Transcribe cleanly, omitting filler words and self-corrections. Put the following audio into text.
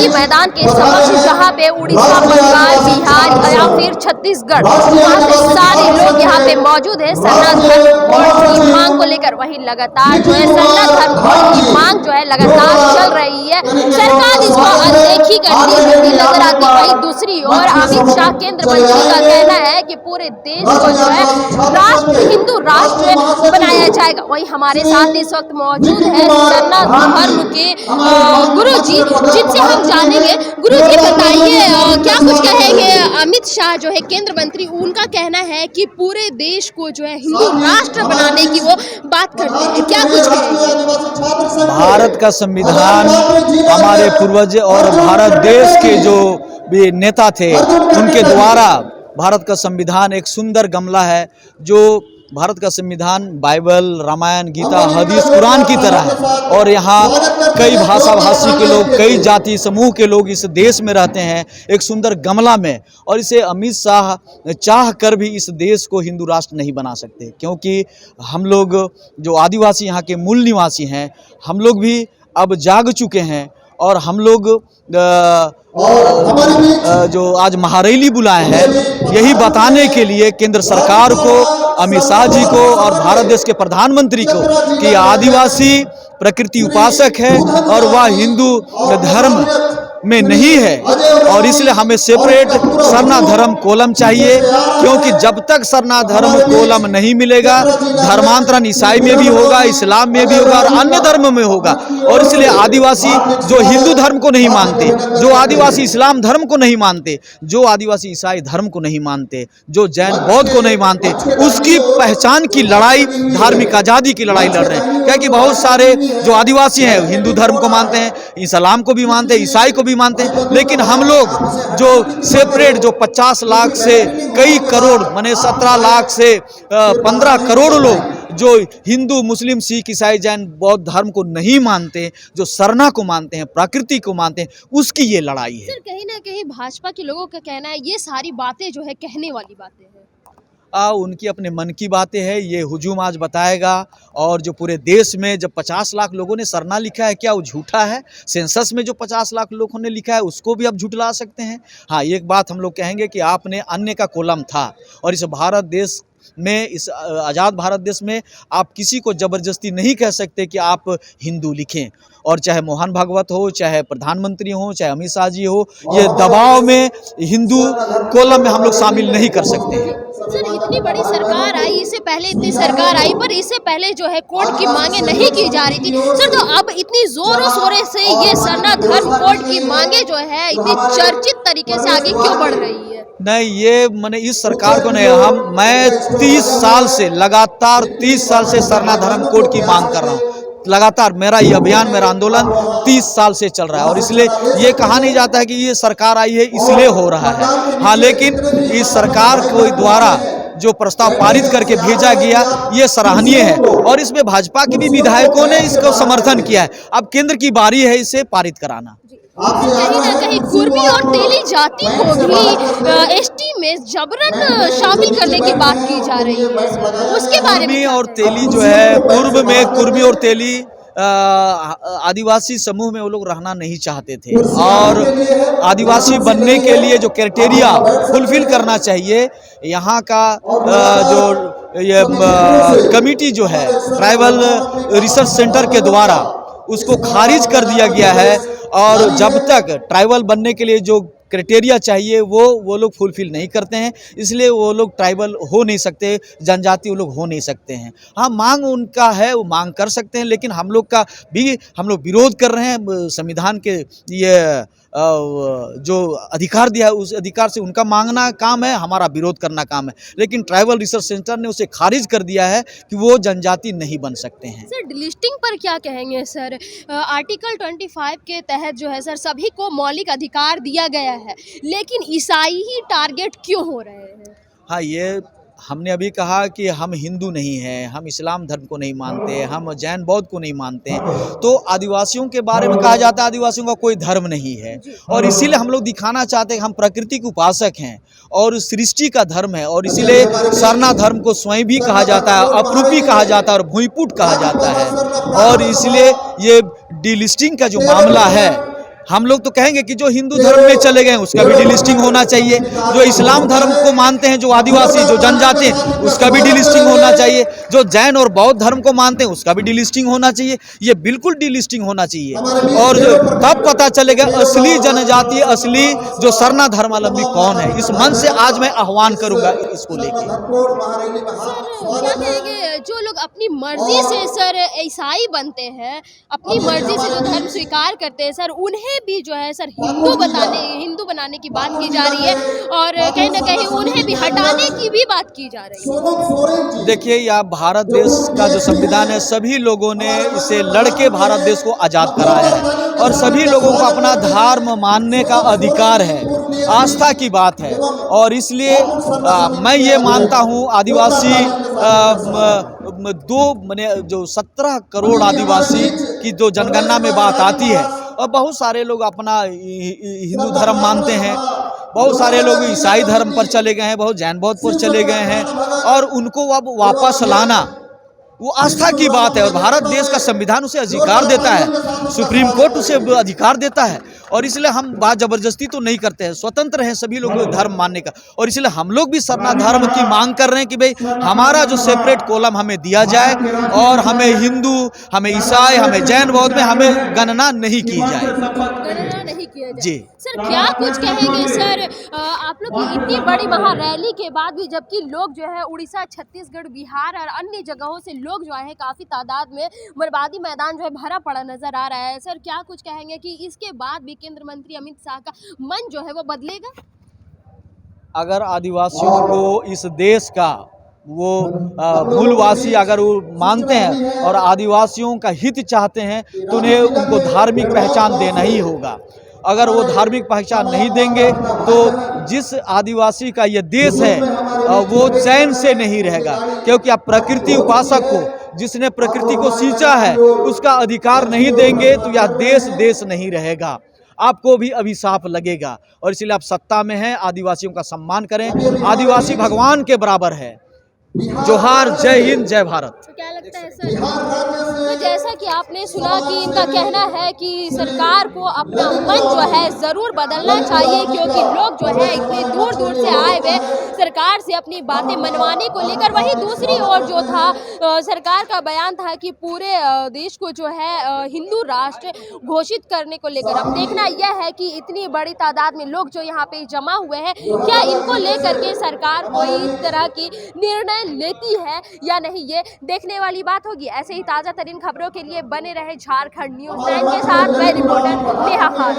चुनावी मैदान के समक्ष जहाँ पे उड़ीसा, बंगाल, बिहार या फिर छत्तीसगढ़, वहाँ पे सारे लोग यहाँ पे मौजूद है सरना धर्म कोड की मांग को लेकर। वहीं लगातार जो है सरना धर्म कोड की मांग जो है लगातार चल रही है। सरकार इसको अनदेखी करती हुई नजर आती है। वहीं दूसरी ओर अमित शाह केंद्र मंत्री का कहना है कि पूरे देश को जो है हिंदू राष्ट्र बनाया जाएगा। वहीं हमारे साथ इस वक्त मौजूद है सरना धर्म के गुरुजी, जिनसे हम जानेंगे। गुरुजी बताइए, क्या कुछ कहेंगे? अमित शाह जो है केंद्र मंत्री, उनका कहना है कि पूरे देश को जो है हिंदू राष्ट्र बनाने की वो बात करते हैं, क्या कुछ कहेंगे? भारत का संविधान हमारे पूर्वज और भारत देश के जो भी नेता थे उनके द्वारा भारत का संविधान एक सुंदर गमला है। जो भारत का संविधान बाइबल, रामायण, गीता, हदीस, कुरान की तरह है। और यहाँ कई भाषा भाषी के लोग, कई जाति समूह के लोग इस देश में रहते हैं एक सुंदर गमला में। और इसे अमित शाह चाह कर भी इस देश को हिंदू राष्ट्र नहीं बना सकते, क्योंकि हम लोग जो आदिवासी यहाँ के मूल निवासी हैं, हम लोग भी अब जाग चुके हैं। और हम लोग जो आज महारैली बुलाए हैं, यही बताने के लिए केंद्र सरकार को, अमित शाह जी को और भारत देश के प्रधानमंत्री को कि आदिवासी प्रकृति उपासक है और वह हिंदू धर्म में नहीं है। और इसलिए हमें सेपरेट सरना धर्म कोलम चाहिए, क्योंकि जब तक सरना धर्म कोलम नहीं मिलेगा, धर्मांतरण ईसाई में भी होगा, इस्लाम में भी होगा और अन्य धर्म में होगा। और इसलिए आदिवासी जो हिंदू धर्म को नहीं मानते, जो आदिवासी इस्लाम धर्म को नहीं मानते, जो आदिवासी ईसाई धर्म को नहीं मानते, जो जैन बौद्ध को नहीं मानते, उसकी पहचान की लड़ाई, धार्मिक आज़ादी की लड़ाई लड़ रहे हैं। क्योंकि बहुत सारे जो आदिवासी हैं हिंदू धर्म को मानते हैं, इस्लाम को भी मानते हैं, ईसाई को भी मानते हैं। लेकिन हम लोग जो सेपरेट, जो 50 लाख से कई करोड़, माने 17 लाख से 15 करोड़ लोग जो हिंदू, मुस्लिम, सिख, ईसाई, जैन, बौद्ध धर्म को नहीं मानते, जो सरना को मानते हैं, प्रकृति को मानते हैं, उसकी ये लड़ाई है। सर, कहीं ना कहीं भाजपा के लोगों का कहना है ये सारी बातें जो है कहने वाली बातें हैं। उनकी अपने मन की बातें हैं। ये हुजूम आज बताएगा। और जो पूरे देश में जब 50 लाख लोगों ने सरना लिखा है, क्या वो झूठा है? सेंसस में जो 50 लाख लोगों ने लिखा है उसको भी आप झुठला सकते हैं। हाँ, एक बात हम लोग कहेंगे कि आपने अन्य का कोलम था, और इस भारत देश में, इस आज़ाद भारत देश में आप किसी को ज़बरदस्ती नहीं कह सकते कि आप हिंदू लिखें। और चाहे मोहन भागवत हो, चाहे प्रधानमंत्री हो, चाहे अमित शाह जी हो, ये दबाव में हिंदू कोलम में हम लोग शामिल नहीं कर सकते हैं। सर, इतनी बड़ी सरकार आई, इससे पहले इतनी सरकार आई, पर इससे पहले जो है कोड की मांगे नहीं की जा रही थी। सर, तो अब इतनी जोरों शोरों से ये सरना धर्म कोड की मांगे जो है इतनी चर्चित तरीके से आगे क्यों बढ़ रही है? नहीं, ये मैंने इस सरकार को नहीं, मैं 30 साल से, लगातार 30 साल से सरना धर्म कोड की मांग कर रहा हूँ। लगातार मेरा ये अभियान, मेरा आंदोलन 30 साल से चल रहा है। और इसलिए ये कहा नहीं जाता है कि ये सरकार आई है इसलिए हो रहा है। हाँ, लेकिन इस सरकार को द्वारा जो प्रस्ताव पारित करके भेजा गया, ये सराहनीय है। और इसमें भाजपा के भी विधायकों ने इसको समर्थन किया है। अब केंद्र की बारी है इसे पारित कराना। कहीं ना कहीं कुर्मी और तेली जाति को भी एसटी में जबरन शामिल करने की बात की जा रही है, उसके बारे में? कुर्मी और तेली जो है, पूर्व में कुर्मी और तेली आदिवासी समूह में वो लोग रहना नहीं चाहते थे। और आदिवासी बनने के लिए जो क्राइटेरिया फुलफिल करना चाहिए, यहाँ का जो ये कमिटी जो है ट्राइबल रिसर्च सेंटर के द्वारा, उसको खारिज कर दिया गया है। और जब तक ट्राइबल बनने के लिए जो क्राइटेरिया चाहिए वो लोग फुलफिल नहीं करते हैं, इसलिए वो लोग ट्राइबल हो नहीं सकते, जनजाति वो लोग हो नहीं सकते हैं। हाँ, मांग उनका है, वो मांग कर सकते हैं, लेकिन हम लोग का भी, हम लोग विरोध कर रहे हैं। संविधान के ये जो अधिकार दिया है, उस अधिकार से उनका मांगना काम है, हमारा विरोध करना काम है। लेकिन ट्राइबल रिसर्च सेंटर ने उसे खारिज कर दिया है कि वो जनजाति नहीं बन सकते हैं। सर, डिलिस्टिंग पर क्या कहेंगे? सर, आर्टिकल 25 के तहत जो है सर सभी को मौलिक अधिकार दिया गया है, लेकिन ईसाई ही टारगेट क्यों हो रहे हैं? हाँ, ये हमने अभी कहा कि हम हिंदू नहीं हैं, हम इस्लाम धर्म को नहीं मानते, हम जैन बौद्ध को नहीं मानते हैं। तो आदिवासियों के बारे में कहा जाता है आदिवासियों का कोई धर्म नहीं है। और इसीलिए हम लोग दिखाना चाहते हैं कि हम प्रकृति के उपासक हैं और सृष्टि का धर्म है। और इसीलिए सरना धर्म को स्वयं भी कहा जाता है, अपरूपी कहा जाता है और भूमिपुट कहा जाता है। और इसलिए ये डिलिस्टिंग का जो मामला है, हम लोग तो कहेंगे कि जो हिंदू धर्म में चले गए उसका भी डिलिस्टिंग होना चाहिए, जो इस्लाम धर्म को मानते हैं, जो आदिवासी, जो जनजाति हैं, उसका भी डिलिस्टिंग होना चाहिए, जो जैन और बौद्ध धर्म को मानते हैं उसका भी डिलिस्टिंग होना चाहिए। ये बिल्कुल डिलिस्टिंग होना चाहिए और तब पता चलेगा असली जनजाति, असली जो सरना धर्मावलंबी कौन है। इस मन से आज मैं आह्वान करूंगा इसको लेके। क्या कहेंगे जो लोग अपनी मर्जी से सर ईसाई बनते हैं, अपनी मर्जी से जो धर्म स्वीकार करते हैं सर, उन्हें भी जो है सर हिंदू बनाने की बात की जा रही है और कहीं ना कहीं उन्हें भी हटाने की भी बात की जा रही है। देखिए, यह भारत देश का जो संविधान है, सभी लोगों ने इसे लड़के भारत देश को आज़ाद कराया है और सभी लोगों को अपना धर्म मानने का अधिकार है, आस्था की बात है। और इसलिए मैं ये मानता हूँ आदिवासी जो 17 करोड़ आदिवासी की जो जनगणना में बात आती है, और बहुत सारे लोग अपना हिंदू धर्म मानते हैं, बहुत सारे लोग ईसाई धर्म पर चले गए हैं, बहुत जैन बौद्ध पर चले गए हैं और उनको अब वापस लाना वो आस्था की बात है। और भारत देश का संविधान उसे अधिकार देता है, सुप्रीम कोर्ट उसे अधिकार देता है और इसलिए हम बात जबरदस्ती तो नहीं करते हैं, स्वतंत्र हैं सभी लोग धर्म मानने का। और इसलिए हम लोग भी सरना धर्म की मांग कर रहे हैं कि भाई हमारा जो सेपरेट कॉलम हमें दिया जाए और हमें हिंदू, हमें ईसाई, हमें जैन बौद्ध में हमें गणना नहीं की जाए जी। सर क्या कुछ कहेंगे सर, आप लोग की इतनी बड़ी महारैली के बाद भी, जबकि लोग जो है उड़ीसा, छत्तीसगढ़, बिहार और अन्य जगहों से लोग जो है काफी तादाद में बर्बादी मैदान जो है भरा पड़ा नजर आ रहा है, सर क्या कुछ कहेंगे कि इसके बाद भी केंद्र मंत्री अमित शाह का मन जो है वो बदलेगा? अगर आदिवासियों को इस देश का वो मूलवासी अगर वो मानते हैं और आदिवासियों का हित चाहते हैं तो उन्हें उनको धार्मिक पहचान देना ही होगा। अगर वो धार्मिक पहचान नहीं देंगे तो जिस आदिवासी का ये देश है वो चैन से नहीं रहेगा, क्योंकि आप प्रकृति उपासक को, जिसने प्रकृति को सींचा है, उसका अधिकार नहीं देंगे तो यह देश देश नहीं रहेगा, आपको भी अभिशाप लगेगा। और इसलिए आप सत्ता में हैं, आदिवासियों का सम्मान करें, आदिवासी भगवान के बराबर है। जोहार, जय हिंद, जय भारत। तो क्या लगता है सर, तो जैसा कि आपने सुना कि इनका कहना है कि सरकार को अपना मन जो है ज़रूर बदलना चाहिए, क्योंकि लोग जो है इतने दूर दूर से आए हुए सरकार से अपनी बातें मनवाने को लेकर। वहीं दूसरी ओर जो था सरकार का बयान था कि पूरे देश को जो है हिंदू राष्ट्र घोषित करने को लेकर। अब देखना यह है कि इतनी बड़ी तादाद में लोग जो यहाँ पे जमा हुए हैं, क्या इनको लेकर के सरकार कोई तरह की निर्णय लेती है या नहीं, ये देखने वाली बात होगी। ऐसे ही ताज़ा तरीन खबरों के लिए बने रहे झारखंड न्यूज़ 9 के साथ मैं रिपोर्टर नेहा खान।